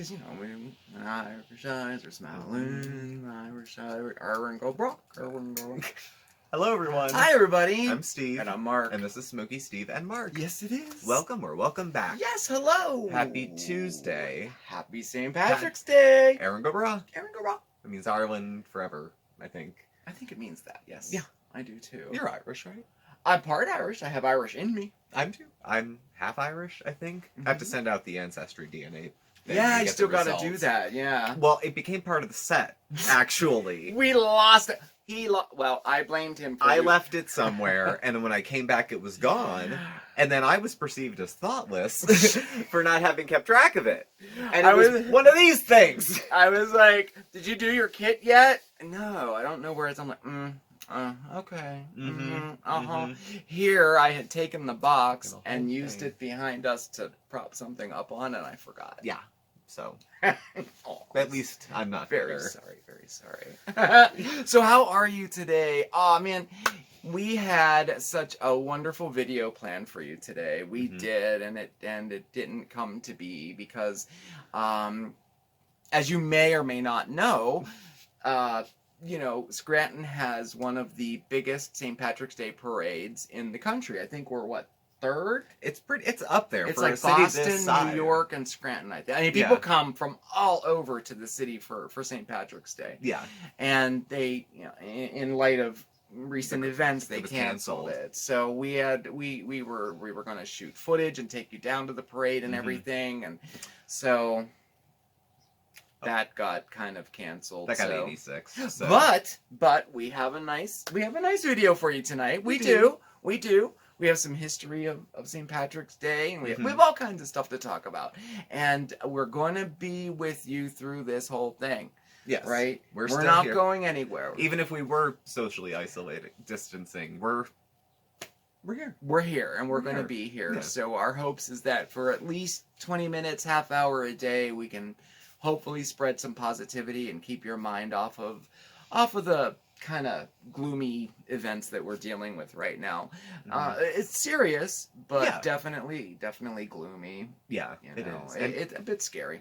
Because, when Irish eyes are smiling, Irish eyes are go Brock, Hello, everyone. Hi, everybody. I'm Steve. And I'm Mark. And this is SmokeySteveAndMarc. Yes, it is. Welcome or welcome back. Yes, hello. Happy Tuesday. Happy St. Patrick's Day. Aaron go bragh. Aaron go bragh. It means Ireland forever, I think. I think it means that, yes. Yeah. I do, too. You're Irish, right? I'm part Irish. I have Irish in me. I'm too. I'm half Irish, I think. I have to send out the Ancestry DNA. Yeah, you still gotta do that, yeah. Well, it became part of the set, actually. We lost it. Well, I blamed him for I left it somewhere, and then when I came back, it was gone. And then I was perceived as thoughtless for not having kept track of it. And it was one of these things. I was like, did you do your kit yet? No, I don't know where it's. I'm like, okay. Here, I had taken the box and used it behind us to prop something up on, and I forgot. Yeah. So, at least I'm not very sorry. So how are you today? Aw, man, we had such a wonderful video planned for you today. We did, and it didn't come to be because, as you may or may not know, Scranton has one of the biggest St. Patrick's Day parades in the country. I think we're third? It's up there. It's for like a city Boston, this size. New York, and Scranton. I mean, people come from all over to the city for St. Patrick's Day. Yeah. And they, in light of recent events, they canceled it. So we were going to shoot footage and take you down to the parade and everything, and so that got kind of canceled. That got 86. So. But we have a nice video for you tonight. We do. We have some history of St. Patrick's Day, and we have all kinds of stuff to talk about. And we're going to be with you through this whole thing. Yes. Right? We're not here. going anywhere. Even if we were socially isolated, distancing, we're here. We're here, and we're going to be here. Yeah. So our hopes is that for at least 20 minutes, half hour a day, we can hopefully spread some positivity and keep your mind off of the kind of gloomy events that we're dealing with right now. It's serious, but definitely gloomy. Yeah, it is. It's a bit scary.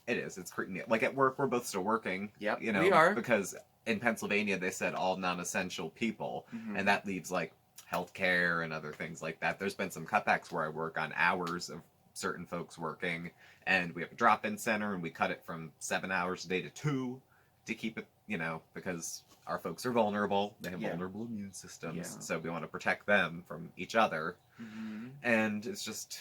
It is. It's creepy. Like at work, we're both still working. Yep, we are. Because in Pennsylvania, they said all non-essential people, and that leaves like healthcare and other things like that. There's been some cutbacks where I work on hours of certain folks working, and we have a drop-in center, and we cut it from 7 hours a day to 2 to keep it, because our folks are vulnerable. They have vulnerable immune systems, so we want to protect them from each other. And it's just,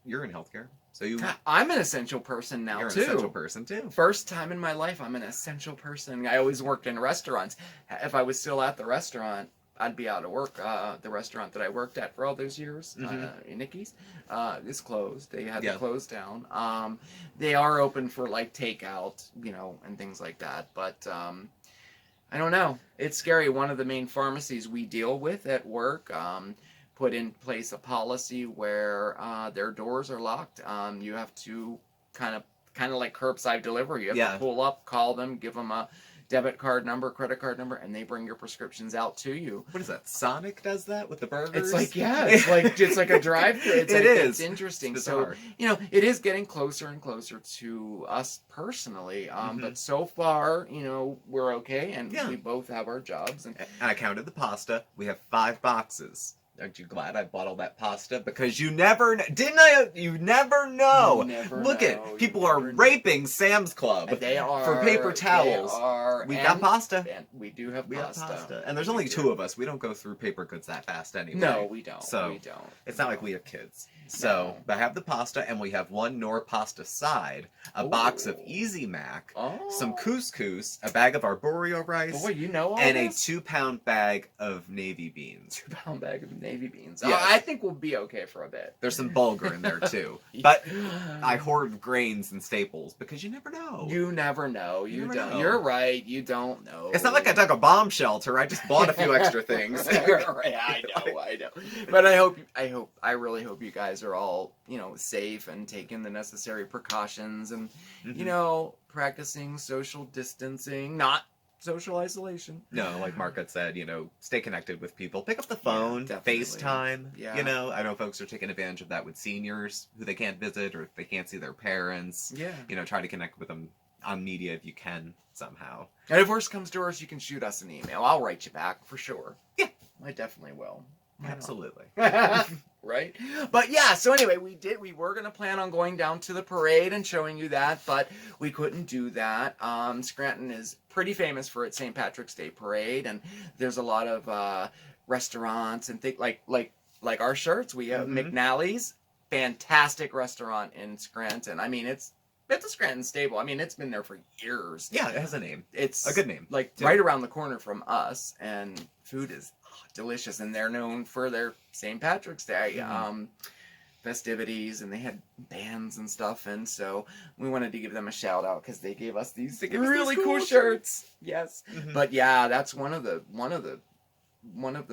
you're in healthcare, so I'm an essential person now, You're too. An essential person too. First time in my life, I'm an essential person. I always worked in restaurants. If I was still at the restaurant, I'd be out of work. The restaurant that I worked at for all those years, Nicky's, is closed. They had to close down. They are open for like takeout, and things like that. But I don't know. It's scary. One of the main pharmacies we deal with at work put in place a policy where their doors are locked. You have to kind of like curbside delivery. You have to pull up, call them, give them a debit card number, credit card number, and they bring your prescriptions out to you. What is that? Sonic does that with the burgers? It's like, it's like a drive-thru. It's interesting. It's so, it is getting closer and closer to us personally. But so far, we're okay, and we both have our jobs. And I counted the pasta. We have 5 boxes. Aren't you glad I bought all that pasta? Because you never didn't I? You never know. Look at people are raping Sam's Club. They are for paper towels. We got pasta. And we do have pasta. And there's only 2 of us. We don't go through paper goods that fast anyway. No, we don't. So it's not like we have kids. So I have the pasta, and we have 1 Nor pasta side, a box of Easy Mac, some couscous, a bag of arborio rice, and a 2-pound bag of navy beans. 2-pound bag of navy beans. Yes. I think we'll be okay for a bit. There's some bulgur in there too. But I hoard grains and staples because you never know. You never know. You don't know. You're right. You don't know. It's not like I dug a bomb shelter. I just bought a few extra things. I know. But I really hope you guys are all, safe and taking the necessary precautions and, practicing social distancing. Not social isolation. No, like Mark had said, stay connected with people. Pick up the phone, definitely. FaceTime. Yeah. I know folks are taking advantage of that with seniors who they can't visit or if they can't see their parents. Yeah. Try to connect with them on media if you can somehow. And if worse comes to worse, you can shoot us an email. I'll write you back for sure. Yeah. I definitely will. Absolutely. Right? But yeah, so anyway, we were going to plan on going down to the parade and showing you that, but we couldn't do that. Scranton is pretty famous for its St. Patrick's Day parade, and there's a lot of restaurants and things like our shirts. We have McNally's, fantastic restaurant in Scranton. I mean, it's a Scranton staple. I mean, it's been there for years. Yeah, it has a name. It's a good name. Like right around the corner from us, and food is delicious, and they're known for their St. Patrick's Day festivities, and they had bands and stuff, and so we wanted to give them a shout out because they gave us these really cool shirts. Yes, but yeah, that's one of the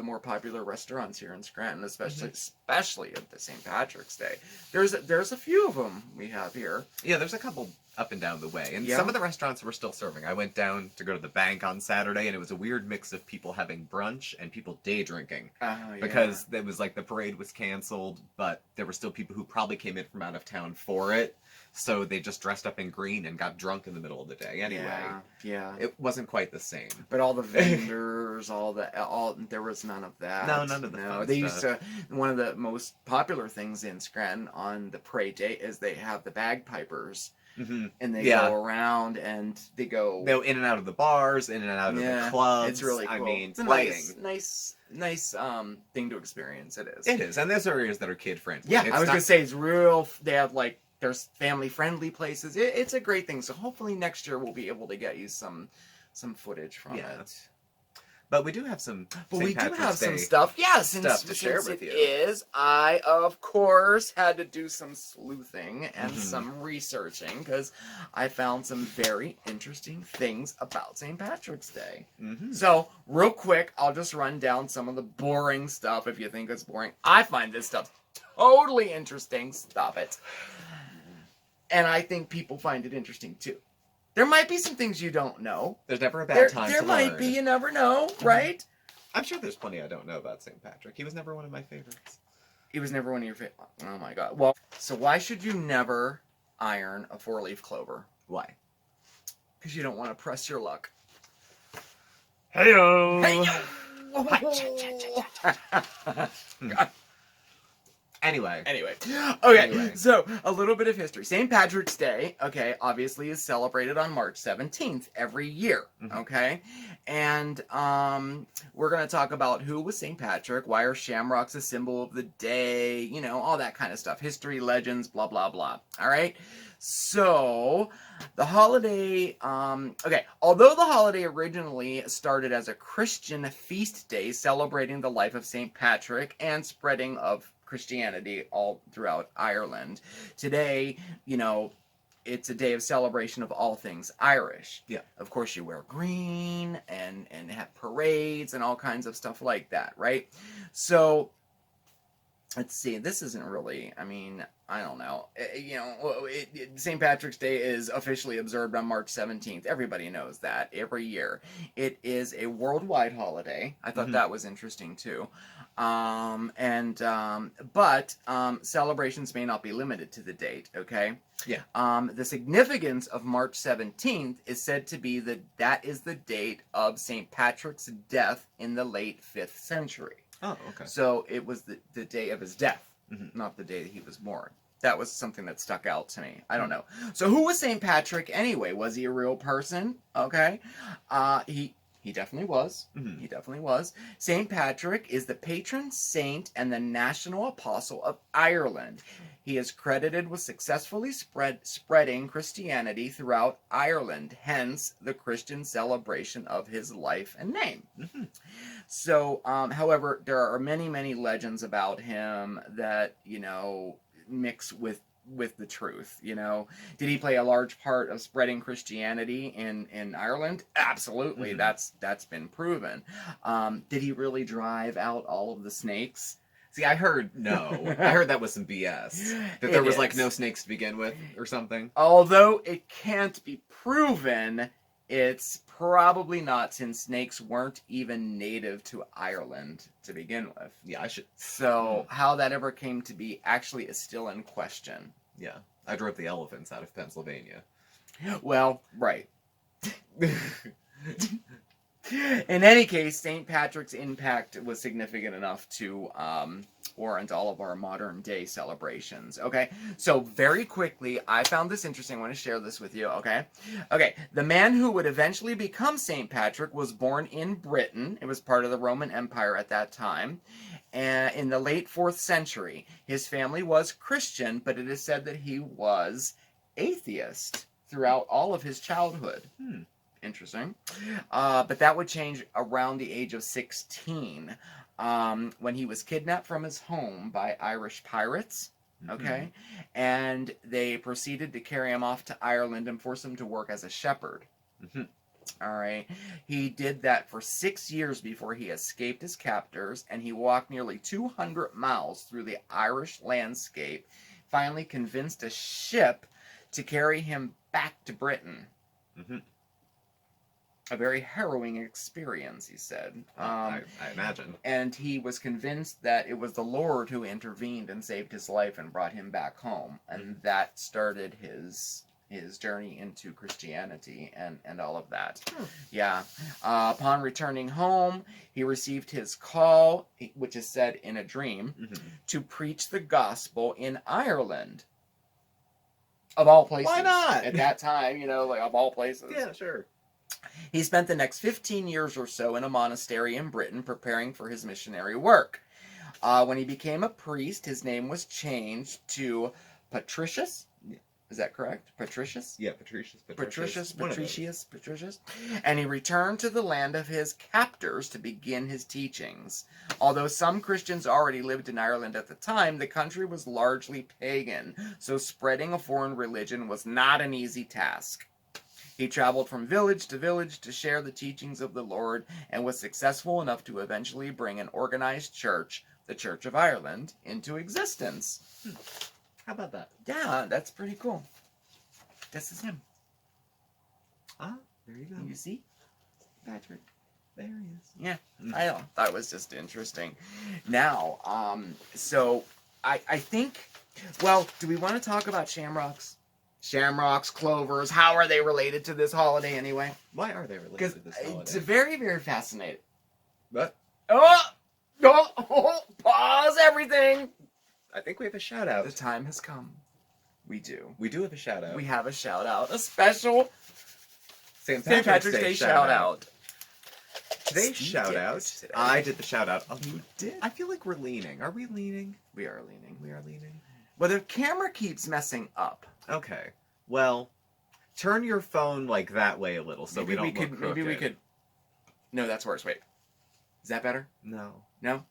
more popular restaurants here in Scranton, especially at the St. Patrick's Day. There's a few of them we have here. Yeah, there's a couple up and down the way, and some of the restaurants were still serving. I went down to go to the bank on Saturday, and it was a weird mix of people having brunch and people day drinking because it was like the parade was canceled, but there were still people who probably came in from out of town for it. So they just dressed up in green and got drunk in the middle of the day. Anyway, yeah, it wasn't quite the same. But all the vendors, there was none of that. No, none of that. No, they used to. One of the most popular things in Scranton on the parade day is they have the bagpipers, and they go around and they go in and out of the bars, in and out of the clubs. It's really cool. I mean, it's a nice thing to experience. It is. It is, and there's areas that are kid friendly. Yeah, I was gonna say it's real. They have there's family-friendly places. It's a great thing. So hopefully next year we'll be able to get you some footage from it. But we do have some. Some stuff. Yeah, stuff to share with you. I of course had to do some sleuthing and some researching because I found some very interesting things about St. Patrick's Day. So real quick, I'll just run down some of the boring stuff. If you think it's boring, I find this stuff totally interesting. Stop it. And I think people find it interesting too. There might be some things you don't know. There's never a bad time to learn. There might be, you never know, right? I'm sure there's plenty I don't know about St. Patrick. He was never one of my favorites. He was never one of your favorites? Oh my god. Well, so why should you never iron a 4-leaf clover? Why? Because you don't want to press your luck. Hey-o! Hey-yo! Anyway. Okay, so a little bit of history. St. Patrick's Day, obviously is celebrated on March 17th every year, okay? And we're going to talk about who was St. Patrick, why are shamrocks a symbol of the day, all that kind of stuff. History, legends, blah, blah, blah. All right? So, the holiday, although the holiday originally started as a Christian feast day celebrating the life of St. Patrick and spreading of Christianity all throughout Ireland. Today, it's a day of celebration of all things Irish. Yeah. Of course, you wear green and have parades and all kinds of stuff like that, right? So, let's see. This isn't really, I don't know. St. Patrick's Day is officially observed on March 17th. Everybody knows that every year. It is a worldwide holiday. I thought that was interesting too. But celebrations may not be limited to the date, okay? Yeah. The significance of March 17th is said to be that is the date of St. Patrick's death in the late 5th century. Oh, okay. So it was the day of his death, not the day that he was born. That was something that stuck out to me. I don't know. So who was St. Patrick anyway? Was he a real person? Okay. He definitely was. He definitely was. St. Patrick is the patron saint and the national apostle of Ireland. He is credited with successfully spreading Christianity throughout Ireland, hence the Christian celebration of his life and name. So, however, there are many, many legends about him that, mix with the truth, Did he play a large part of spreading Christianity in Ireland? Absolutely. That's been proven. Did he really drive out all of the snakes? See, I heard no. I heard that was some BS. That there was no snakes to begin with or something. Although it can't be proven, It's probably not, since snakes weren't even native to Ireland to begin with. Yeah, I should. So how that ever came to be actually is still in question. Yeah, I drove the elephants out of Pennsylvania. Well, right. In any case, St. Patrick's impact was significant enough to warrant all of our modern day celebrations. Okay, so very quickly, I found this interesting. I want to share this with you. Okay, the man who would eventually become St. Patrick was born in Britain. It was part of the Roman Empire at that time. And in the late 4th century, his family was Christian, but it is said that he was atheist throughout all of his childhood. Interesting. But that would change around the age of 16, when he was kidnapped from his home by Irish pirates. Okay, and they proceeded to carry him off to Ireland and force him to work as a shepherd. All right, he did that for 6 years before he escaped his captors, and he walked nearly 200 miles through the Irish landscape, finally convinced a ship to carry him back to Britain. A very harrowing experience, he said. I imagine. And he was convinced that it was the Lord who intervened and saved his life and brought him back home. And that started his journey into Christianity and all of that. Yeah. Upon returning home, he received his call, which is said in a dream, to preach the gospel in Ireland. Of all places. Why not? At that time, you know, like of all places. Yeah, sure. He spent the next 15 years or so in a monastery in Britain preparing for his missionary work. When he became a priest, his name was changed to Patricius. Is that correct? Patricius? Yeah, Patricius. And he returned to the land of his captors to begin his teachings. Although some Christians already lived in Ireland at the time, the country was largely pagan, so spreading a foreign religion was not an easy task. He traveled from village to share the teachings of the Lord, and was successful enough to eventually bring an organized church, the Church of Ireland, into existence. How about that? Yeah, that's pretty cool. This is him. Ah, there you go. You see? Patrick. There he is. Yeah, I know. That was just interesting. Now, so I think, well, do we want to talk about shamrocks? Shamrocks, clovers, how are they related to this holiday anyway? Why are they related to this holiday? It's very, very fascinating. What? Pause everything! I think we have a shout out. The time has come. We do. We do have a shout out. We have a shout out. A special St. St. Patrick's Day shout out. Today's shout out. I did the shout out. Oh, You did? I feel like we're leaning. Are we leaning? We are leaning. We are leaning. Well, the camera keeps messing up. Okay. Well, turn your phone like that way a little so Maybe we don't look crooked. Maybe we could. No, that's worse. Wait. Is that better? No. No?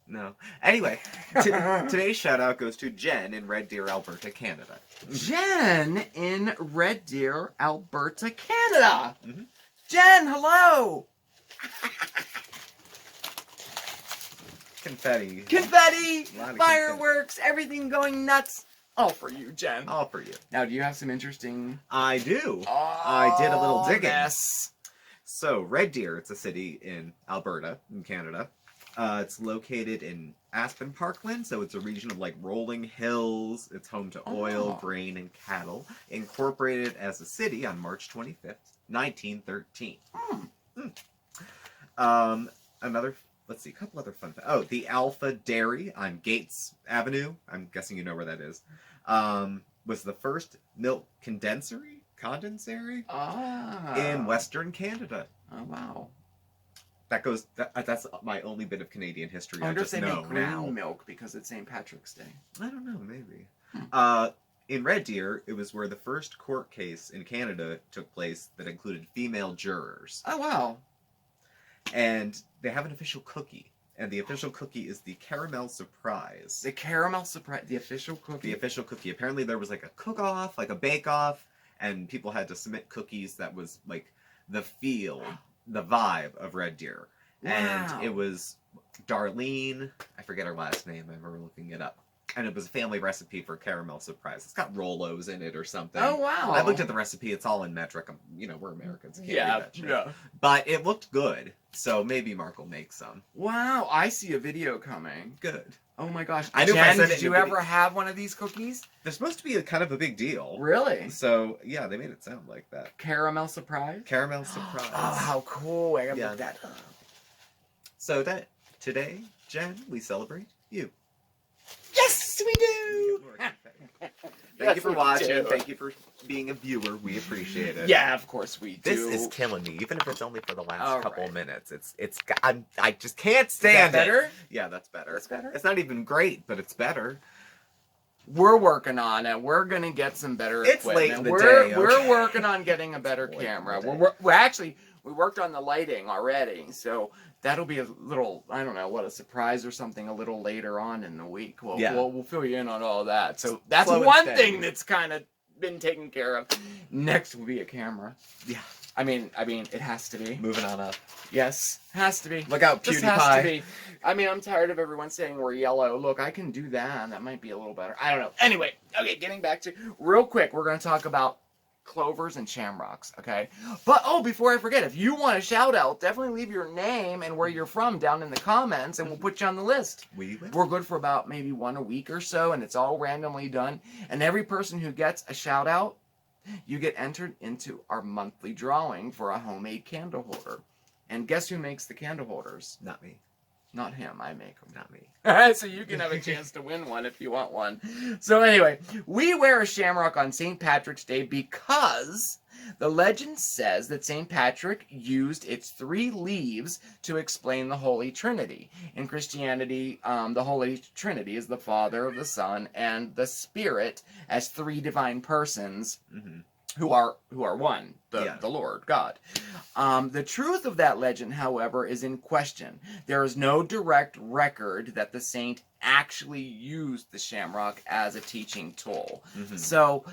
No. Anyway, today's shout out goes to Jen in Red Deer, Alberta, Canada. Jen in Red Deer, Alberta, Canada. Jen, hello. Confetti. Confetti, A lot of fireworks, everything going nuts. All for you, Jen. All for you. Now, do you have some interesting... I do. Oh, I did a little digging. Yes. So, Red Deer, it's a city in Alberta, in Canada. It's located in Aspen Parkland, so it's a region of like rolling hills. It's home to oil, grain, and cattle. Incorporated as a city on March 25th, 1913. Let's see, a couple other fun facts. Oh, the Alpha Dairy on Gates Avenue, I'm guessing you know where that is, was the first milk condensary in Western Canada. Oh, wow. That's my only bit of Canadian history. I wonder just if they know make green now. milk because it's St. Patrick's Day. I don't know, maybe. In Red Deer, it was where the first court case in Canada took place that included female jurors. Oh, wow. And they have an official cookie. And the official cookie is the Caramel Surprise. The Caramel Surprise, the official cookie? The official cookie. Apparently there was like a cook-off, like a bake-off, and people had to submit cookies that was like the feel, the vibe of Red Deer. Wow. And it was Darlene, I forget her last name, I remember looking it up. And it was a family recipe for caramel surprise. It's got Rolos in it or something. Oh, wow. I looked at the recipe. It's all in metric. We're Americans. Can't read that shit. Yeah. But it looked good. So maybe Mark will make some. Wow, I see a video coming. Good. Oh my gosh. I knew if I Jen, said it did in you the ever video- have one of these cookies? They're supposed to be kind of a big deal. Really? So, yeah, they made it sound like that. Caramel surprise? Caramel surprise. Oh, how cool. I gotta Yeah. look that up. So today, Jen, we celebrate you. Yes, we do! Thank you for watching. do. Thank you for being a viewer. We appreciate it. Yeah, of course we This do. is killing me, even if it's only for the last All couple right. minutes. I just can't Is that stand it. better? Yeah, that's better. That's better? It's not even great, but it's better. We're working on it. We're gonna get some better It's equipment. late in the we're, day, We're okay? working on getting a better Late in the camera. day. We're actually, we worked on the lighting already, so that'll be a little, I don't know, what, a surprise or something a little later on in the week. Yeah. We'll fill you in on all that. So that's Slow and one steady. thing that's kind of been taken care of. Next will be a camera. Yeah. I mean, it has to be. Moving on up. Yes, has to be. Look out, Just has to PewDiePie. be. I mean, I'm tired of everyone saying we're yellow. Look, I can do that. That might be a little better. I don't know. Anyway, okay, getting back to real quick, we're going to talk about clovers and shamrocks, okay? But, before I forget, if you want a shout out, definitely leave your name and where you're from down in the comments, and we'll put you on the list. We will. We're good for about maybe one a week or so, and it's all randomly done. And every person who gets a shout out, you get entered into our monthly drawing for a homemade candle holder. And guess who makes the candle holders? Not me. Not him, I make them. Not me. So you can have a chance to win one if you want one. So anyway, we wear a shamrock on St. Patrick's Day because the legend says that St. Patrick used its 3 leaves to explain the Holy Trinity. In Christianity, the Holy Trinity is the Father, the Son, and the Spirit as 3 divine persons Mm-hmm. who are one, Yeah. the Lord God. The truth of that legend, however, is in question. There is no direct record that the saint actually used the shamrock as a teaching tool. Mm-hmm. So,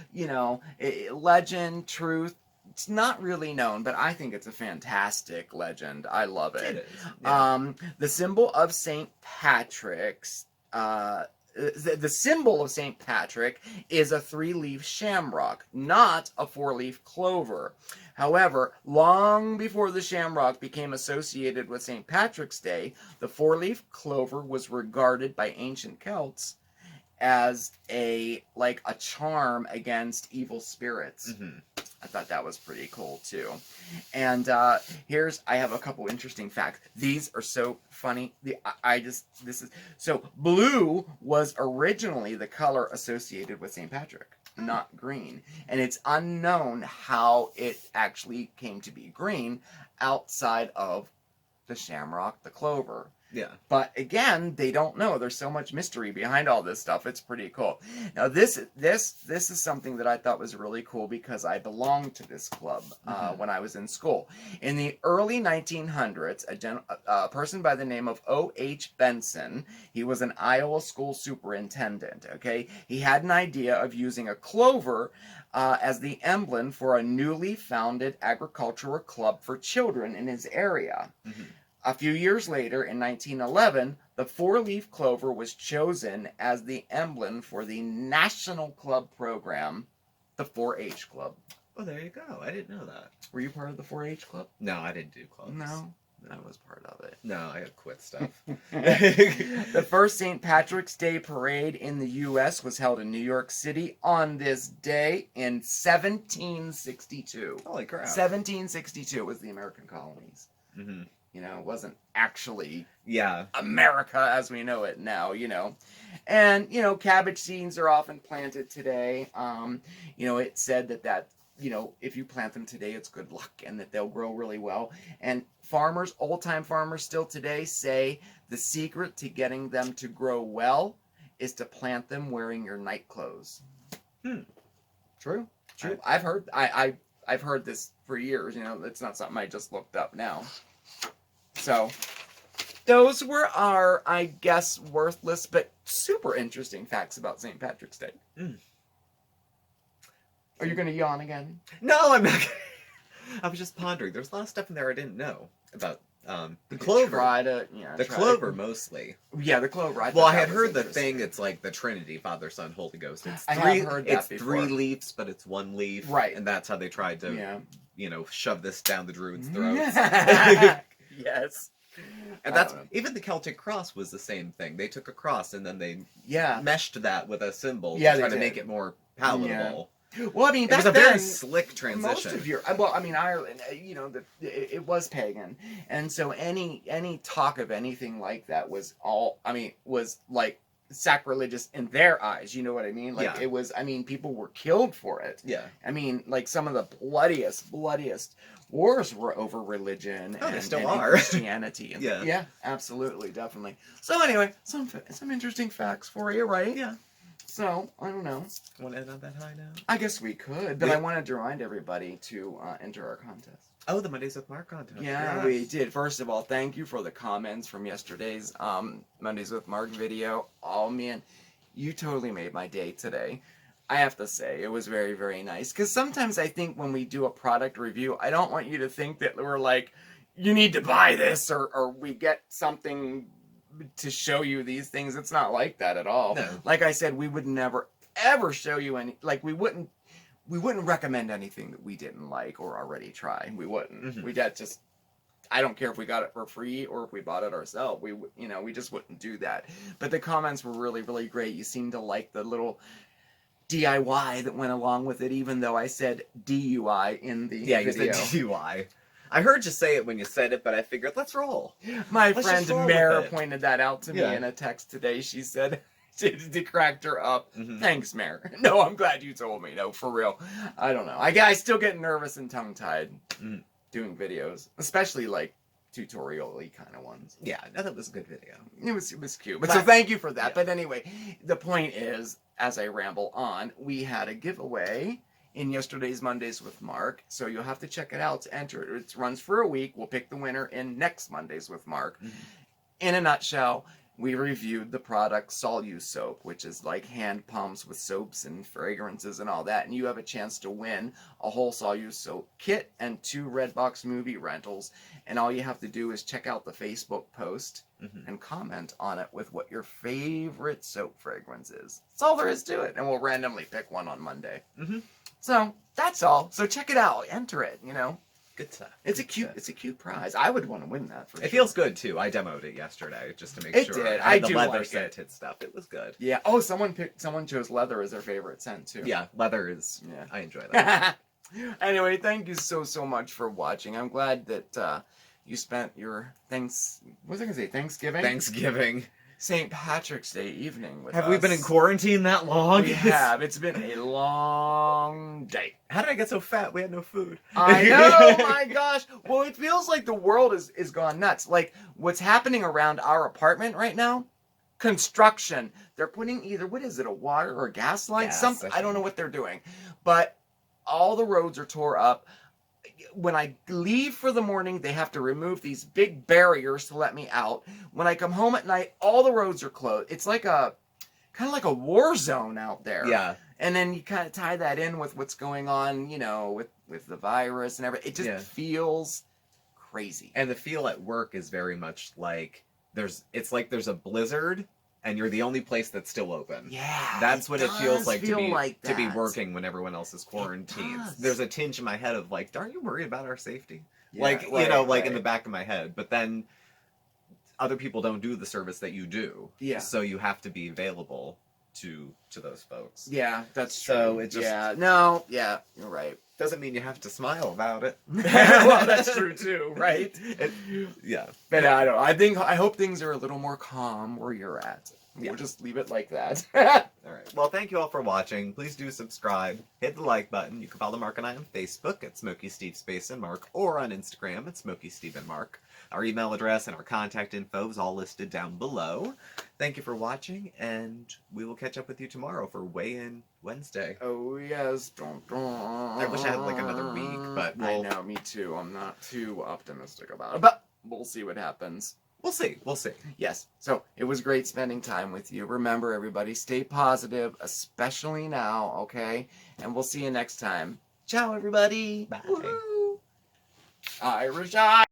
legend, truth, it's not really known, but I think it's a fantastic legend. I love it. It is. Yeah. The symbol of St. Patrick's, the symbol of St. Patrick is a 3-leaf shamrock, not a 4-leaf clover. However, long before the shamrock became associated with St. Patrick's Day, the 4-leaf clover was regarded by ancient Celts as a charm against evil spirits. Mm-hmm. I thought that was pretty cool too. And I have a couple interesting facts. These are so funny. So blue was originally the color associated with St. Patrick, not green. And it's unknown how it actually came to be green outside of the shamrock, the clover. Yeah. But again, they don't know. There's so much mystery behind all this stuff. It's pretty cool. Now, this is something that I thought was really cool because I belonged to this club when I was in school. In the early 1900s, a person by the name of O.H. Benson, he was an Iowa school superintendent, okay? He had an idea of using a clover as the emblem for a newly founded agricultural club for children in his area. Mm-hmm. A few years later, in 1911, the 4-leaf clover was chosen as the emblem for the national club program, the 4-H Club. Oh, there you go. I didn't know that. Were you part of the 4-H Club? No, I didn't do clubs. No, I was part of it. No, I had quit stuff. The first St. Patrick's Day parade in the U.S. was held in New York City on this day in 1762. Holy crap. 1762 was the American colonies. Mm-hmm. It wasn't actually Yeah. America as we know it now, And, cabbage seeds are often planted today. It said that if you plant them today, it's good luck and that they'll grow really well. And farmers, old-time farmers still today say the secret to getting them to grow well is to plant them wearing your night clothes. True. I've heard this for years, it's not something I just looked up now. So, those were our, I guess, worthless but super interesting facts about St. Patrick's Day. Are you going to yawn again? No, I'm not. I was just pondering. There's a lot of stuff in there I didn't know about The clover. The Clover mostly. Yeah, the clover. Well, I had heard the thing. It's like the Trinity, Father, Son, Holy Ghost. It's I three. have heard that It's before. 3 leaves, but it's 1 leaf. Right. And that's how they tried to, shove this down the Druids' throats. Yes. And that's even the Celtic cross was the same thing. They took a cross and then they meshed that with a symbol to try to make it more palatable. Well, I mean, it was a very slick transition. Most of Ireland, it was pagan, and so any talk of anything like that was like sacrilegious in their eyes. You know what I mean? Like it was. I mean, people were killed for it. Yeah. I mean, like some of the bloodiest wars were over religion and they still and are. Christianity. And yeah, absolutely, definitely. So anyway, some interesting facts for you, right? Yeah. So, I don't know. Want to end on that high now? I guess we could, but I wanted to remind everybody to enter our contest. Oh, the Mondays with Mark contest. Yeah, we did. First of all, thank you for the comments from yesterday's Mondays with Mark video. Oh, man, you totally made my day today. I have to say, it was very, very nice. Because sometimes I think when we do a product review, I don't want you to think that we're like, you need to buy this, or we get something to show you these things. It's not like that at all. No. Like I said, we would never ever show you any, like we wouldn't recommend anything that we didn't like or already try. We wouldn't. Mm-hmm. We got just, I don't care if we got it for free or if we bought it ourselves. We just wouldn't do that. But the comments were really, really great. You seemed to like the little DIY that went along with it, even though I said DUI in the video. You said DUI. I heard you say it when you said it, but I figured, let's roll. My friend Mara pointed that out to me in a text today. She said, it cracked her up. Mm-hmm. Thanks, Mara. No, I'm glad you told me. No, for real. I don't know. I still get nervous and tongue-tied doing videos, especially like tutorial-y kind of ones. Yeah, no, that was a good video. It was cute. But so thank you for that. Yeah. But anyway, the point is, as I ramble on, we had a giveaway in yesterday's Mondays with Mark, so you'll have to check it out to enter it. It runs for a week. We'll pick the winner in next Mondays with Mark. Mm-hmm. In a nutshell, we reviewed the product Sol-Use soap, which is like hand pumps with soaps and fragrances and all that, and you have a chance to win a whole Sol-Use soap kit and 2 Redbox movie rentals, and all you have to do is check out the Facebook post and comment on it with what your favorite soap fragrance is. That's all there is to it, and we'll randomly pick one on Monday. Mm-hmm. So that's all. So check it out. Enter it. Good stuff. It's a cute prize. I would want to win that for sure. It feels good too. I demoed it yesterday just to make sure. It did. I had the the leather like scented stuff. It was good. Yeah. Oh, someone chose leather as their favorite scent too. Yeah, leather is. Yeah, I enjoy that. Anyway, thank you so much for watching. I'm glad that you spent your Thanksgiving. St. Patrick's Day evening with us. Have we been in quarantine that long? We have. It's been a long day. How did I get so fat? We had no food. I know, my gosh. Well, it feels like the world is gone nuts. Like, what's happening around our apartment right now? Construction. They're putting either, what is it, a water or a gas line? Something. I don't know what they're doing. But all the roads are tore up. When I leave for the morning, they have to remove these big barriers to let me out. When I come home at night, all the roads are closed. It's like kind of like a war zone out there. Yeah. And then you kind of tie that in with what's going on, with the virus and everything. It just feels crazy. And the feel at work is very much like there's a blizzard and you're the only place that's still open. Yeah. That's what it feels like to be that. working when everyone else is quarantined. Does. There's a tinge in my head of like, aren't you worried about our safety? Yeah, in the back of my head. But then other people don't do the service that you do. Yeah. So you have to be available to those folks. Yeah, that's true. So it just you're right. Doesn't mean you have to smile about it. Well, that's true too, right? Yeah. But I hope things are a little more calm where you're at. We'll just leave it like that. All right. Well, thank you all for watching. Please do subscribe. Hit the like button. You can follow Mark and I on Facebook at SmokeySteveAndMarc or on Instagram at SmokeySteveAndMarc. Our email address and our contact info is all listed down below. Thank you for watching, and we will catch up with you tomorrow for Weigh-In Wednesday. Oh, yes. I wish I had like another week, but I know, me too. I'm not too optimistic about it, but we'll see what happens. We'll see. Yes. So, it was great spending time with you. Remember, everybody, stay positive, especially now, okay? And we'll see you next time. Ciao, everybody. Bye. Woo-hoo. Irish Eye.